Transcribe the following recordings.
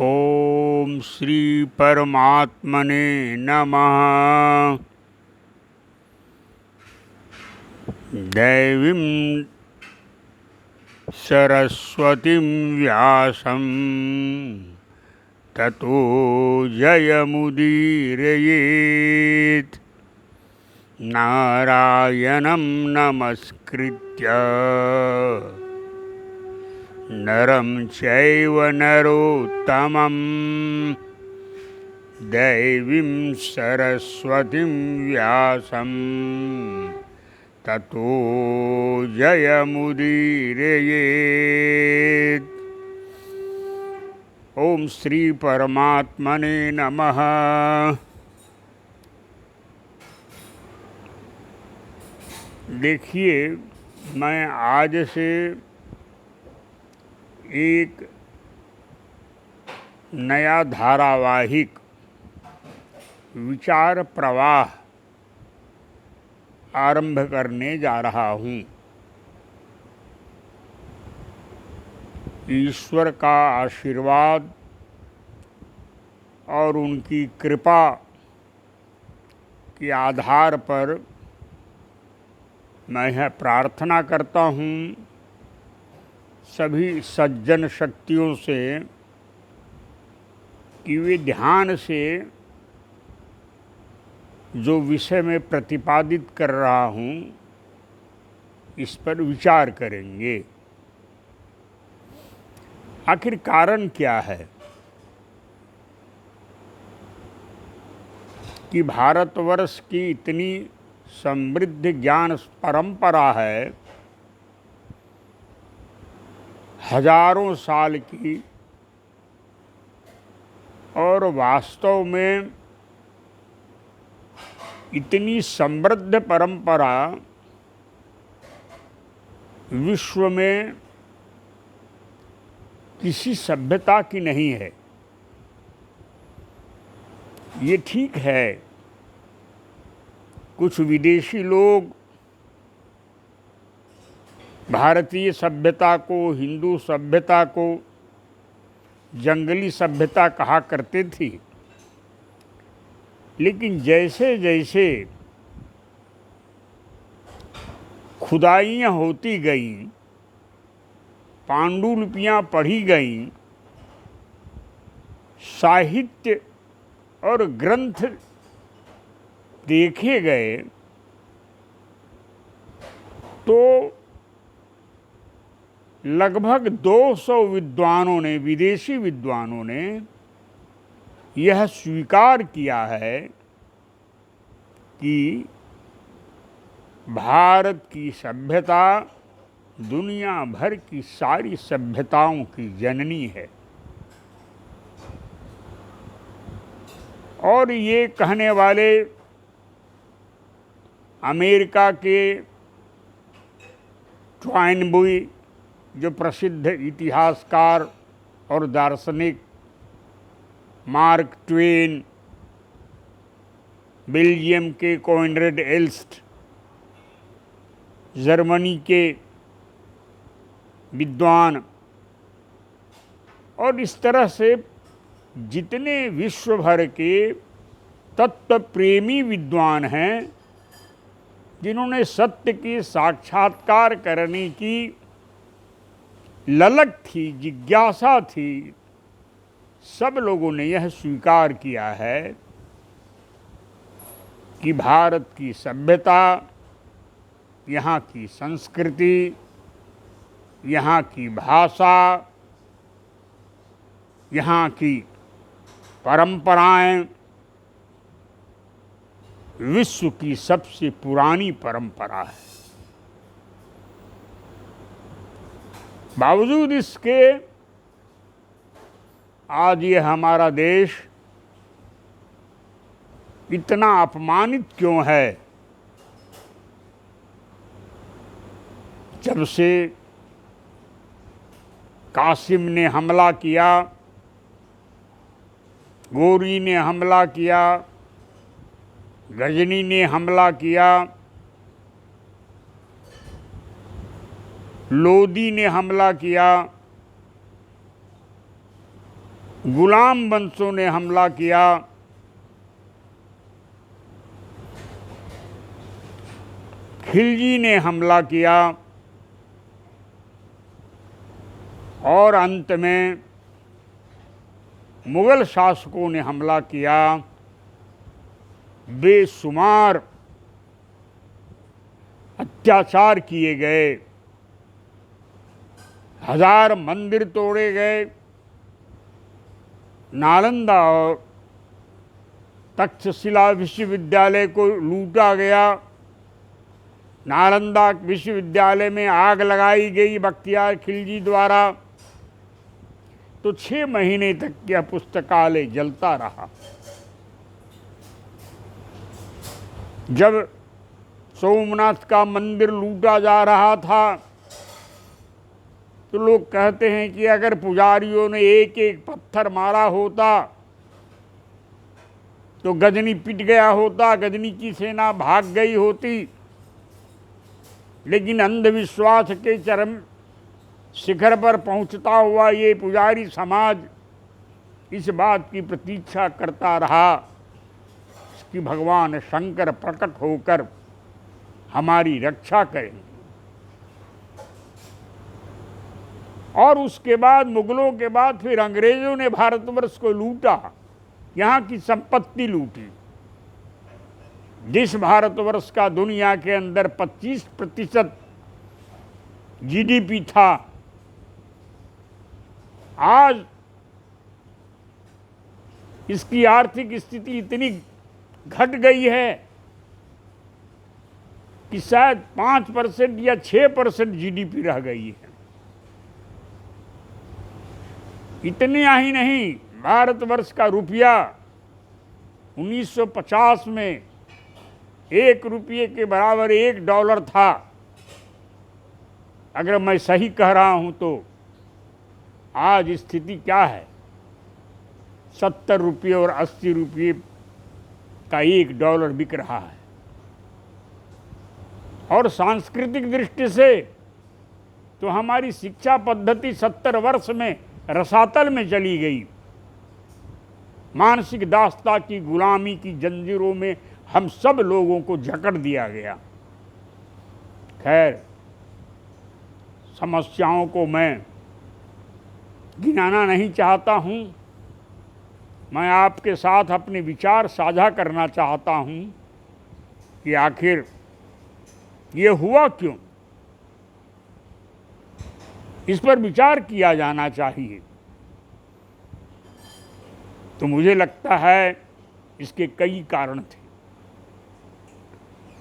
ओम श्री परमात्मने नमः। दैवीं सरस्वतीं व्यासं ततो जयमुदीरयेत्। नारायणं नमस्कृत्य नरं चैव नरोत्तमं दैवीं सरस्वतीं व्यासं ततो जयमुदीरयेत्। ओम श्री परमात्मने नमः। देखिए, मैं आज से एक नया धारावाहिक विचार प्रवाह आरंभ करने जा रहा हूँ। ईश्वर का आशीर्वाद और उनकी कृपा के आधार पर मैं यह प्रार्थना करता हूँ सभी सज्जन शक्तियों से कि वे ध्यान से जो विषय में प्रतिपादित कर रहा हूँ इस पर विचार करेंगे। आखिर कारण क्या है कि भारतवर्ष की इतनी समृद्ध ज्ञान परंपरा है, हजारों साल की, और वास्तव में इतनी समृद्ध परंपरा विश्व में किसी सभ्यता की नहीं है। ये ठीक है, कुछ विदेशी लोग भारतीय सभ्यता को, हिंदू सभ्यता को जंगली सभ्यता कहा करते थे, लेकिन जैसे जैसे खुदाइयाँ होती गईं, पांडुलिपियाँ पढ़ी गईं, साहित्य और ग्रंथ देखे गए, तो लगभग 200 विद्वानों ने, विदेशी विद्वानों ने यह स्वीकार किया है कि भारत की सभ्यता दुनिया भर की सारी सभ्यताओं की जननी है। और ये कहने वाले अमेरिका के ट्वाइनबी, जो प्रसिद्ध इतिहासकार और दार्शनिक, मार्क ट्वेन, बेल्जियम के कॉनरेड एल्स्ट, जर्मनी के विद्वान, और इस तरह से जितने विश्व भर के तत्व प्रेमी विद्वान हैं, जिन्होंने सत्य के साक्षात्कार करने की ललक थी, जिज्ञासा थी, सब लोगों ने यह स्वीकार किया है कि भारत की सभ्यता, यहाँ की संस्कृति, यहाँ की भाषा, यहाँ की परंपराएं विश्व की सबसे पुरानी परंपरा है। बावजूद इसके आज ये हमारा देश इतना अपमानित क्यों है? जब से कासिम ने हमला किया, गोरी ने हमला किया, गजनी ने हमला किया, लोदी ने हमला किया, गुलाम वंशों ने हमला किया, खिलजी ने हमला किया और अंत में मुगल शासकों ने हमला किया। बेशुमार अत्याचार किए गए, हजार मंदिर तोड़े गए, नालंदा और तक्षशिला विश्वविद्यालय को लूटा गया, नालंदा विश्वविद्यालय में आग लगाई गई बख्तियार खिलजी द्वारा। तो 6 महीने तक यह पुस्तकालय जलता रहा। जब सोमनाथ का मंदिर लूटा जा रहा था तो लोग कहते हैं कि अगर पुजारियों ने एक एक पत्थर मारा होता तो गजनी पिट गया होता, गजनी की सेना भाग गई होती। लेकिन अंधविश्वास के चरम शिखर पर पहुंचता हुआ ये पुजारी समाज इस बात की प्रतीक्षा करता रहा कि भगवान शंकर प्रकट होकर हमारी रक्षा करेंगे। और उसके बाद मुगलों के बाद फिर अंग्रेजों ने भारतवर्ष को लूटा, यहाँ की संपत्ति लूटी। जिस भारतवर्ष का दुनिया के अंदर 25% जीडीपी था, आज इसकी आर्थिक स्थिति इतनी घट गई है कि शायद 5% या 6% जीडीपी रह गई है। इतना ही नहीं, भारतवर्ष का रुपया 1950 में 1 रुपये के बराबर $1 था। अगर मैं सही कह रहा हूं तो आज स्थिति क्या है? 70 रुपये और 80 रुपये का $1 बिक रहा है। और सांस्कृतिक दृष्टि से तो हमारी शिक्षा पद्धति 70 वर्ष में रसातल में चली गई। मानसिक दास्ता की गुलामी की जंजीरों में हम सब लोगों को जकड़ दिया गया। खैर, समस्याओं को मैं गिनाना नहीं चाहता हूँ। मैं आपके साथ अपने विचार साझा करना चाहता हूँ कि आखिर ये हुआ क्यों। इस पर विचार किया जाना चाहिए। तो मुझे लगता है इसके कई कारण थे।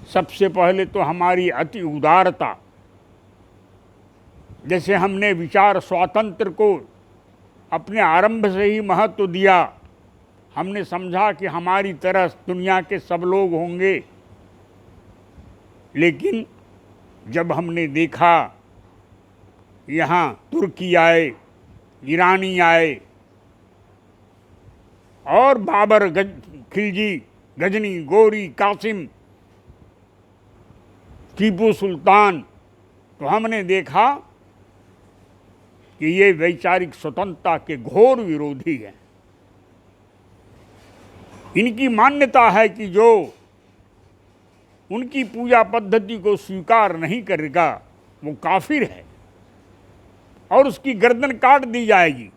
सबसे पहले तो हमारी अति उदारता। जैसे हमने विचार स्वातंत्र्य को अपने आरंभ से ही महत्व दिया। हमने समझा कि हमारी तरह दुनिया के सब लोग होंगे। लेकिन जब हमने देखा यहाँ तुर्की आए, ईरानी आए और बाबर, खिलजी, गजनी, गोरी, कासिम, टीपू सुल्तान, तो हमने देखा कि ये वैचारिक स्वतंत्रता के घोर विरोधी हैं। इनकी मान्यता है कि जो उनकी पूजा पद्धति को स्वीकार नहीं करेगा वो काफिर है और उसकी गर्दन काट दी जाएगी।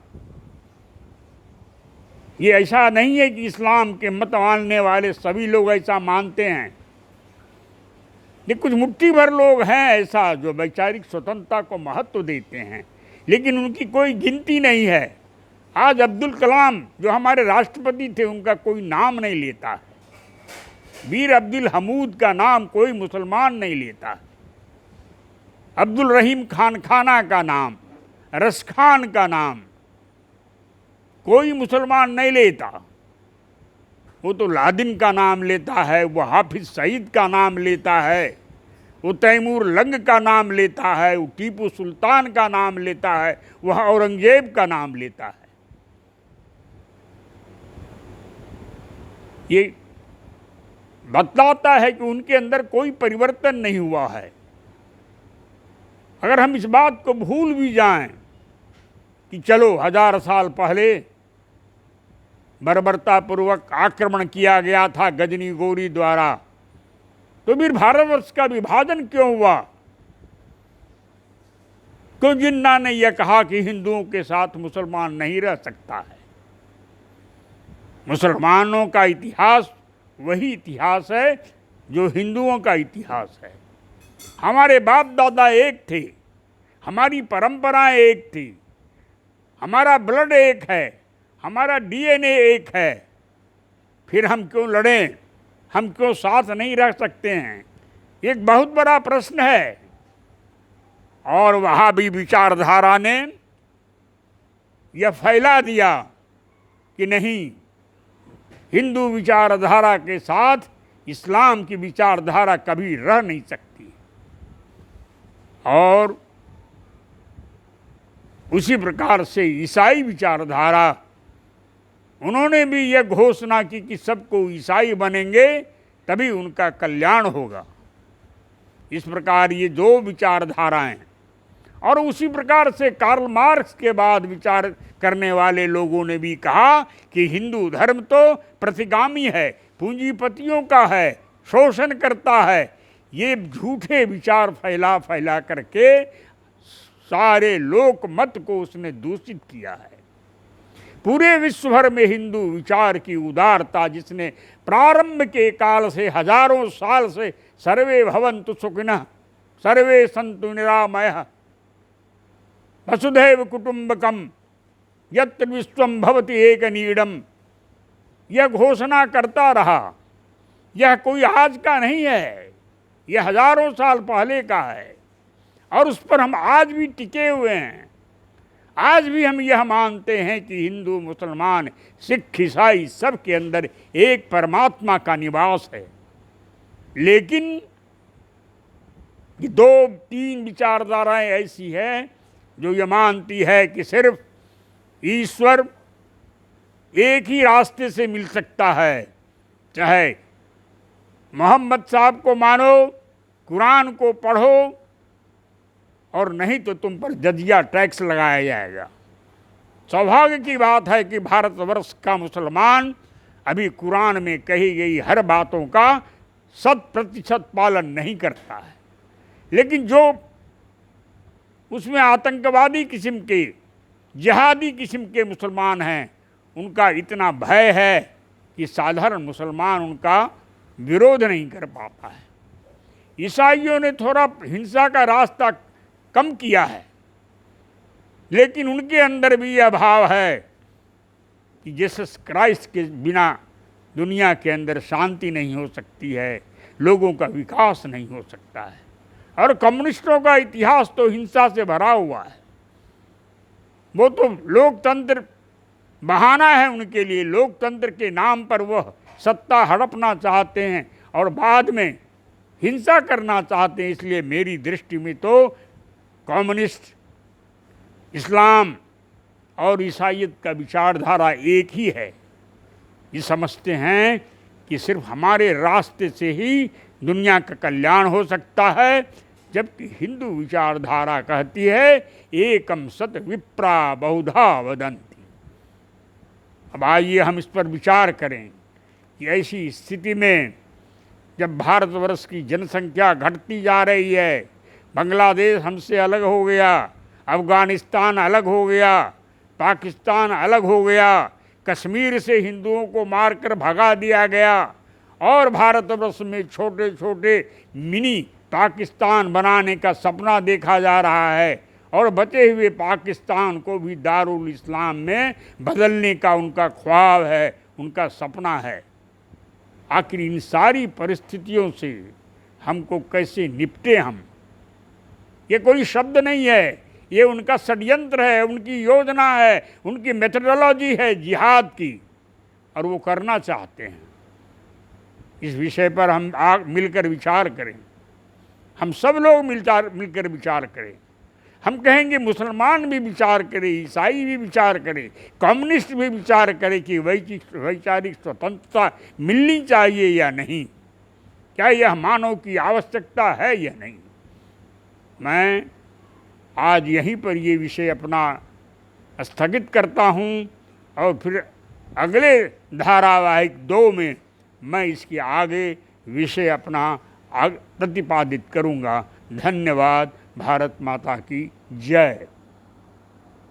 ये ऐसा नहीं है कि इस्लाम के मत मानने वाले सभी लोग ऐसा मानते हैं। ये कुछ मुट्ठी भर लोग हैं ऐसा जो वैचारिक स्वतंत्रता को महत्व देते हैं, लेकिन उनकी कोई गिनती नहीं है। आज अब्दुल कलाम जो हमारे राष्ट्रपति थे उनका कोई नाम नहीं लेता है। वीर अब्दुल हमीद का नाम कोई मुसलमान नहीं लेता। अब्दुल रहीम खान खाना का नाम, रस खान का नाम कोई मुसलमान नहीं लेता। वो तो लादिन का नाम लेता है, वो हाफिज सईद का नाम लेता है, वो तैमूर लंग का नाम लेता है, वो टीपू सुल्तान का नाम लेता है, वह औरंगजेब का नाम लेता है। ये बतलाता है कि उनके अंदर कोई परिवर्तन नहीं हुआ है। अगर हम इस बात को भूल भी जाएं कि चलो 1000 साल पहले बर्बरतापूर्वक आक्रमण किया गया था गजनी गौरी द्वारा, तो फिर भारतवर्ष का विभाजन क्यों हुआ? क्यों जिन्ना ने यह कहा कि हिंदुओं के साथ मुसलमान नहीं रह सकता है? मुसलमानों का इतिहास वही इतिहास है जो हिंदुओं का इतिहास है। हमारे बाप दादा एक थे, हमारी परंपराएं एक थी, हमारा ब्लड एक है, हमारा डीएनए एक है। फिर हम क्यों लड़ें? हम क्यों साथ नहीं रह सकते हैं? एक बहुत बड़ा प्रश्न है। और वहाबी विचारधारा ने यह फैला दिया कि नहीं, हिंदू विचारधारा के साथ इस्लाम की विचारधारा कभी रह नहीं सकती। और उसी प्रकार से ईसाई विचारधारा, उन्होंने भी यह घोषणा की कि सबको ईसाई बनेंगे तभी उनका कल्याण होगा। इस प्रकार ये दो विचारधाराएं, और उसी प्रकार से कार्ल मार्क्स के बाद विचार करने वाले लोगों ने भी कहा कि हिंदू धर्म तो प्रतिगामी है, पूंजीपतियों का है, शोषण करता है। ये झूठे विचार फैला फैला करके सारे लोक मत को उसने दूषित किया है। पूरे विश्व भर में हिंदू विचार की उदारता, जिसने प्रारंभ के काल से हजारों साल से सर्वे भवन्तु सुखिनः सर्वे सन्तु निरामयः वसुधैव कुटुम्बकम यत्र विश्वम भवति एकनीडम, यह घोषणा करता रहा। यह कोई आज का नहीं है, यह हजारों साल पहले का है, और उस पर हम आज भी टिके हुए हैं। आज भी हम यह मानते हैं कि हिंदू, मुसलमान, सिख, ईसाई सब के अंदर एक परमात्मा का निवास है। लेकिन ये दो तीन विचारधाराएं ऐसी हैं जो ये मानती है कि सिर्फ ईश्वर एक ही रास्ते से मिल सकता है। चाहे मोहम्मद साहब को मानो, कुरान को पढ़ो, और नहीं तो तुम पर जजिया टैक्स लगाया जाएगा। सौभाग्य की बात है कि भारतवर्ष का मुसलमान अभी कुरान में कही गई हर बातों का 100% पालन नहीं करता है। लेकिन जो उसमें आतंकवादी किस्म के, जिहादी किस्म के मुसलमान हैं, उनका इतना भय है कि साधारण मुसलमान उनका विरोध नहीं कर पाता है। ईसाइयों ने थोड़ा हिंसा का रास्ता कम किया है, लेकिन उनके अंदर भी यह भाव है कि जीसस क्राइस्ट के बिना दुनिया के अंदर शांति नहीं हो सकती है, लोगों का विकास नहीं हो सकता है। और कम्युनिस्टों का इतिहास तो हिंसा से भरा हुआ है। वो तो लोकतंत्र बहाना है उनके लिए, लोकतंत्र के नाम पर वह सत्ता हड़पना चाहते हैं और बाद में हिंसा करना चाहते हैं। इसलिए मेरी दृष्टि में तो कम्युनिस्ट, इस्लाम और ईसाईयत का विचारधारा एक ही है। ये समझते हैं कि सिर्फ हमारे रास्ते से ही दुनिया का कल्याण हो सकता है, जबकि हिंदू विचारधारा कहती है एकम सत विप्रा बहुधा वदन्ति। अब आइए हम इस पर विचार करें कि ऐसी स्थिति में जब भारतवर्ष की जनसंख्या घटती जा रही है, बांग्लादेश हमसे अलग हो गया, अफ़गानिस्तान अलग हो गया, पाकिस्तान अलग हो गया, कश्मीर से हिंदुओं को मारकर भगा दिया गया, और भारतवर्ष में छोटे छोटे मिनी पाकिस्तान बनाने का सपना देखा जा रहा है, और बचे हुए पाकिस्तान को भी दारुल इस्लाम में बदलने का उनका ख्वाब है, उनका सपना है। आखिर इन सारी परिस्थितियों से हमको कैसे निपटे हम? ये कोई शब्द नहीं है, ये उनका षड्यंत्र है, उनकी योजना है, उनकी मेथोडोलॉजी है जिहाद की, और वो करना चाहते हैं। इस विषय पर हम मिलकर विचार करें, हम सब लोग मिलकर विचार करें। हम कहेंगे मुसलमान भी विचार करें, ईसाई भी विचार करें, कम्युनिस्ट भी विचार करें कि वैचारिक स्वतंत्रता मिलनी चाहिए या नहीं, क्या यह मानव की आवश्यकता है या नहीं। मैं आज यहीं पर ये विषय अपना स्थगित करता हूँ, और फिर अगले धारावाहिक 2 में मैं इसके आगे विषय अपना प्रतिपादित करूँगा। धन्यवाद। भारत माता की जय।